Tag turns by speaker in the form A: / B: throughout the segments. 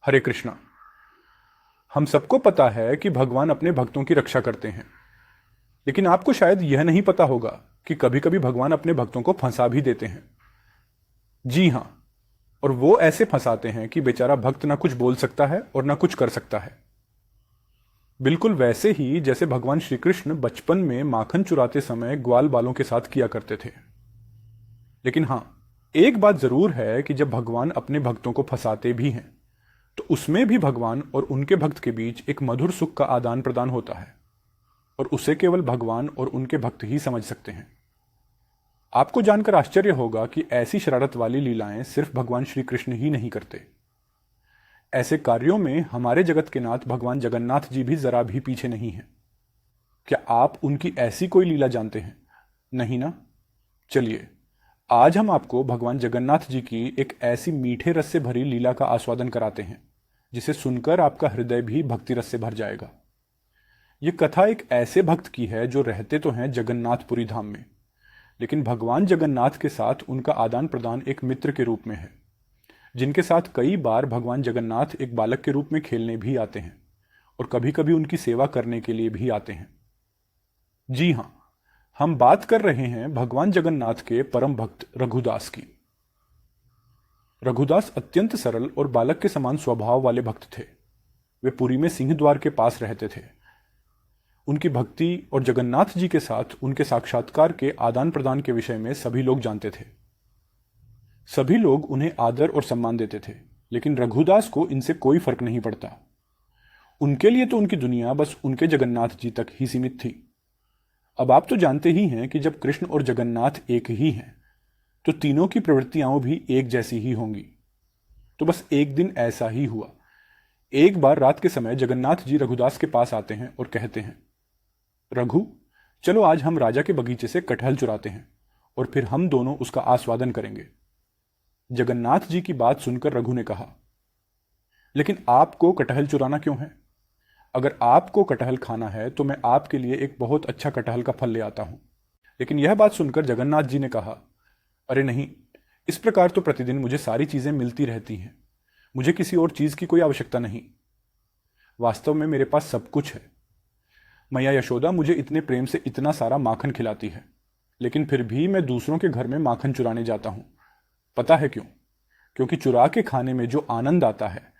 A: हरे कृष्णा। हम सबको पता है कि भगवान अपने भक्तों की रक्षा करते हैं, लेकिन आपको शायद यह नहीं पता होगा कि कभी कभी भगवान अपने भक्तों को फंसा भी देते हैं। जी हां, और वो ऐसे फंसाते हैं कि बेचारा भक्त ना कुछ बोल सकता है और ना कुछ कर सकता है। बिल्कुल वैसे ही जैसे भगवान श्री कृष्ण बचपन में माखन चुराते समय ग्वाल बालों के साथ किया करते थे। लेकिन हां, एक बात जरूर है कि जब भगवान अपने भक्तों को फंसाते भी हैं तो उसमें भी भगवान और उनके भक्त के बीच एक मधुर सुख का आदान प्रदान होता है, और उसे केवल भगवान और उनके भक्त ही समझ सकते हैं। आपको जानकर आश्चर्य होगा कि ऐसी शरारत वाली लीलाएं सिर्फ भगवान श्री कृष्ण ही नहीं करते। ऐसे कार्यों में हमारे जगत के नाथ भगवान जगन्नाथ जी भी जरा भी पीछे नहीं हैं। क्या आप उनकी ऐसी कोई लीला जानते हैं? नहीं ना? चलिए, आज हम आपको भगवान जगन्नाथ जी की एक ऐसी मीठे रस से भरी लीला का आस्वादन कराते हैं जिसे सुनकर आपका हृदय भी भक्ति रस से भर जाएगा। यह कथा एक ऐसे भक्त की है जो रहते तो हैं जगन्नाथपुरी धाम में, लेकिन भगवान जगन्नाथ के साथ उनका आदान प्रदान एक मित्र के रूप में है, जिनके साथ कई बार भगवान जगन्नाथ एक बालक के रूप में खेलने भी आते हैं और कभी कभी उनकी सेवा करने के लिए भी आते हैं। जी हां, हम बात कर रहे हैं भगवान जगन्नाथ के परम भक्त रघुदास की। रघुदास अत्यंत सरल और बालक के समान स्वभाव वाले भक्त थे। वे पुरी में सिंह द्वार के पास रहते थे। उनकी भक्ति और जगन्नाथ जी के साथ उनके साक्षात्कार के आदान प्रदान के विषय में सभी लोग जानते थे। सभी लोग उन्हें आदर और सम्मान देते थे, लेकिन रघुदास को इनसे कोई फर्क नहीं पड़ता। उनके लिए तो उनकी दुनिया बस उनके जगन्नाथ जी तक ही सीमित थी। अब आप तो जानते ही हैं कि जब कृष्ण और जगन्नाथ एक ही हैं तो तीनों की प्रवृत्तियां भी एक जैसी ही होंगी। तो बस एक दिन ऐसा ही हुआ। एक बार रात के समय जगन्नाथ जी रघुदास के पास आते हैं और कहते हैं, रघु, चलो आज हम राजा के बगीचे से कटहल चुराते हैं और फिर हम दोनों उसका आस्वादन करेंगे। जगन्नाथ जी की बात सुनकर रघु ने कहा, लेकिन आपको कटहल चुराना क्यों है? अगर आपको कटहल खाना है तो मैं आपके लिए एक बहुत अच्छा कटहल का फल ले आता हूं। लेकिन यह बात सुनकर जगन्नाथ जी ने कहा, अरे नहीं, इस प्रकार तो प्रतिदिन मुझे सारी चीजें मिलती रहती हैं। मुझे किसी और चीज की कोई आवश्यकता नहीं। वास्तव में मेरे पास सब कुछ है। मैया यशोदा मुझे इतने प्रेम से इतना सारा माखन खिलाती है, लेकिन फिर भी मैं दूसरों के घर में माखन चुराने जाता हूं। पता है क्यों? क्योंकि चुरा के खाने में जो आनंद आता है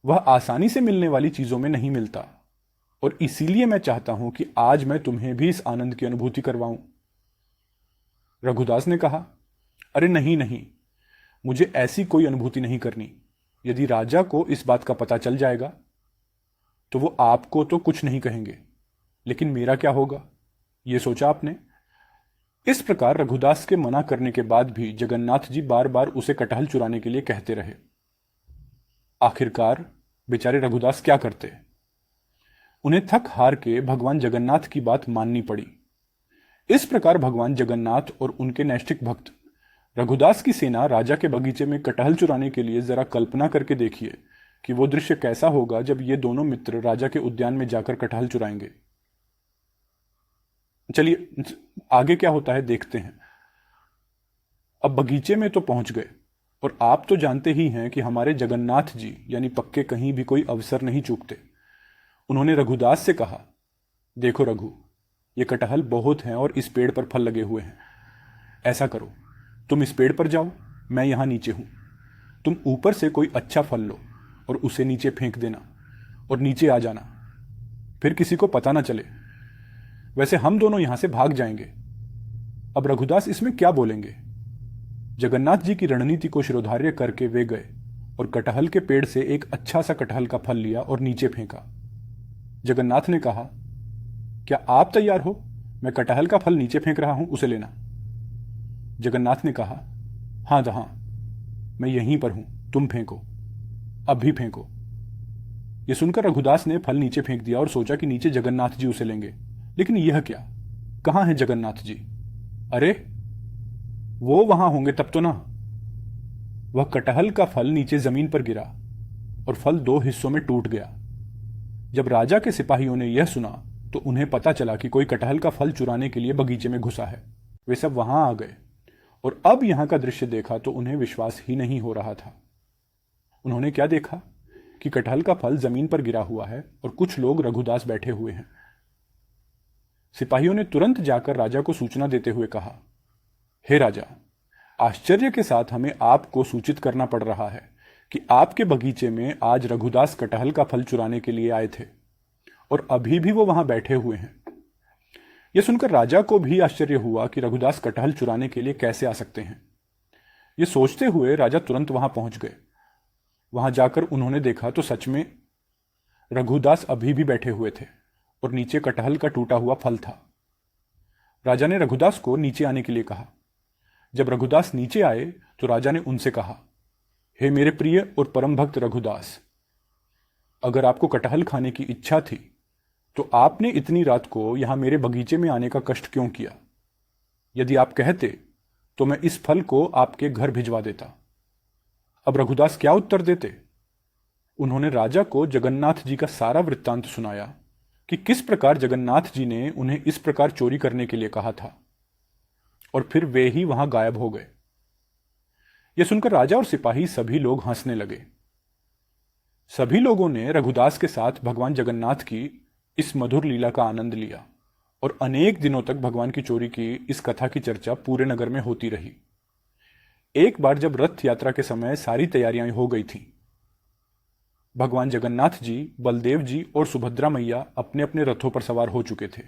A: वह आसानी से मिलने वाली चीजों में नहीं मिलता, और इसीलिए मैं चाहता हूं कि आज मैं तुम्हें भी इस आनंद की अनुभूति करवाऊं। रघुदास ने कहा, अरे नहीं नहीं, मुझे ऐसी कोई अनुभूति नहीं करनी। यदि राजा को इस बात का पता चल जाएगा तो वो आपको तो कुछ नहीं कहेंगे, लेकिन मेरा क्या होगा, ये सोचा आपने? इस प्रकार रघुदास के मना करने के बाद भी जगन्नाथ जी बार बार उसे कटहल चुराने के लिए कहते रहे। आखिरकार बेचारे रघुदास क्या करते? उन्हें थक हार के भगवान जगन्नाथ की बात माननी पड़ी। इस प्रकार भगवान जगन्नाथ और उनके नैष्ठिक भक्त रघुदास की सेना राजा के बगीचे में कटहल चुराने के लिए जरा कल्पना करके देखिए कि वो दृश्य कैसा होगा जब ये दोनों मित्र राजा के उद्यान में जाकर कटहल चुराएंगे। चलिए आगे क्या होता है देखते हैं। अब बगीचे में तो पहुंच गए, और आप तो जानते ही हैं कि हमारे जगन्नाथ जी यानी पक्के कहीं भी कोई अवसर नहीं चूकते। उन्होंने रघुदास से कहा, देखो रघु, ये कटहल बहुत हैं और इस पेड़ पर फल लगे हुए हैं। ऐसा करो, तुम इस पेड़ पर जाओ, मैं यहां नीचे हूं। तुम ऊपर से कोई अच्छा फल लो और उसे नीचे फेंक देना और नीचे आ जाना, फिर किसी को पता ना चले। वैसे हम दोनों यहां से भाग जाएंगे। अब रघुदास इसमें क्या बोलेंगे? जगन्नाथ जी की रणनीति को शिरोधार्य करके वे गए और कटहल के पेड़ से एक अच्छा सा कटहल का फल लिया और नीचे फेंका। जगन्नाथ ने कहा, क्या आप तैयार हो? मैं कटहल का फल नीचे फेंक रहा हूं, उसे लेना। जगन्नाथ ने कहा, हां जहां, मैं यहीं पर हूं, तुम फेंको, अब भी फेंको। यह सुनकर रघुदास ने फल नीचे फेंक दिया और सोचा कि नीचे जगन्नाथ जी उसे लेंगे। लेकिन यह क्या, कहां है जगन्नाथ जी? अरे वो वहां होंगे तब तो ना। वह कटहल का फल नीचे जमीन पर गिरा और फल दो हिस्सों में टूट गया। जब राजा के सिपाहियों ने यह सुना तो उन्हें पता चला कि कोई कटहल का फल चुराने के लिए बगीचे में घुसा है। वे सब वहां आ गए और अब यहां का दृश्य देखा तो उन्हें विश्वास ही नहीं हो रहा था। उन्होंने क्या देखा कि कटहल का फल जमीन पर गिरा हुआ है और कुछ लोग रघुदास बैठे हुए हैं। सिपाहियों ने तुरंत जाकर राजा को सूचना देते हुए कहा, हे राजा, आश्चर्य के साथ हमें आपको सूचित करना पड़ रहा है कि आपके बगीचे में आज रघुदास कटहल का फल चुराने के लिए आए थे और अभी भी वो वहां बैठे हुए हैं। यह सुनकर राजा को भी आश्चर्य हुआ कि रघुदास कटहल चुराने के लिए कैसे आ सकते हैं। ये सोचते हुए राजा तुरंत वहां पहुंच गए। वहां जाकर उन्होंने देखा तो सच में रघुदास अभी भी बैठे हुए थे और नीचे कटहल का टूटा हुआ फल था। राजा ने रघुदास को नीचे आने के लिए कहा। जब रघुदास नीचे आए तो राजा ने उनसे कहा, हे मेरे प्रिय और परम भक्त रघुदास, अगर आपको कटहल खाने की इच्छा थी तो आपने इतनी रात को यहां मेरे बगीचे में आने का कष्ट क्यों किया? यदि आप कहते तो मैं इस फल को आपके घर भिजवा देता। अब रघुदास क्या उत्तर देते? उन्होंने राजा को जगन्नाथ जी का सारा वृत्तांत सुनाया कि किस प्रकार जगन्नाथ जी ने उन्हें इस प्रकार चोरी करने के लिए कहा था और फिर वे ही वहां गायब हो गए। यह सुनकर राजा और सिपाही सभी लोग हंसने लगे। सभी लोगों ने रघुदास के साथ भगवान जगन्नाथ की इस मधुर लीला का आनंद लिया और अनेक दिनों तक भगवान की चोरी की इस कथा की चर्चा पूरे नगर में होती रही। एक बार जब रथ यात्रा के समय सारी तैयारियां हो गई थीं, भगवान जगन्नाथ जी, बलदेव जी और सुभद्रा मैया अपने अपने रथों पर सवार हो चुके थे।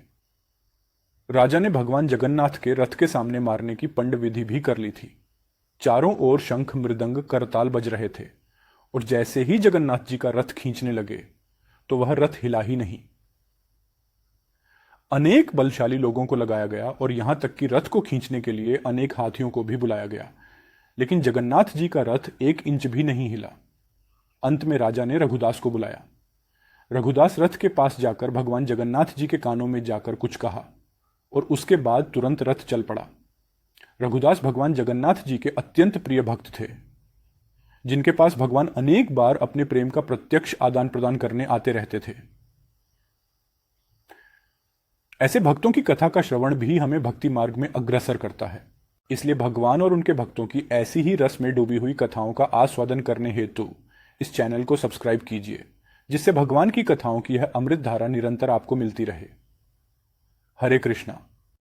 A: राजा ने भगवान जगन्नाथ के रथ के सामने मारने की पंड विधि भी कर ली थी। चारों ओर शंख, मृदंग, करताल बज रहे थे और जैसे ही जगन्नाथ जी का रथ खींचने लगे तो वह रथ हिला ही नहीं। अनेक बलशाली लोगों को लगाया गया और यहां तक कि रथ को खींचने के लिए अनेक हाथियों को भी बुलाया गया, लेकिन जगन्नाथ जी का रथ 1 इंच भी नहीं हिला। अंत में राजा ने रघुदास को बुलाया। रघुदास रथ के पास जाकर भगवान जगन्नाथ जी के कानों में जाकर कुछ कहा और उसके बाद तुरंत रथ चल पड़ा। रघुदास भगवान जगन्नाथ जी के अत्यंत प्रिय भक्त थे, जिनके पास भगवान अनेक बार अपने प्रेम का प्रत्यक्ष आदान प्रदान करने आते रहते थे। ऐसे भक्तों की कथा का श्रवण भी हमें भक्ति मार्ग में अग्रसर करता है। इसलिए भगवान और उनके भक्तों की ऐसी ही रस में डूबी हुई कथाओं का आस्वादन करने हेतु इस चैनल को सब्सक्राइब कीजिए, जिससे भगवान की कथाओं की यह अमृत धारा निरंतर आपको मिलती रहे। हरे कृष्णा।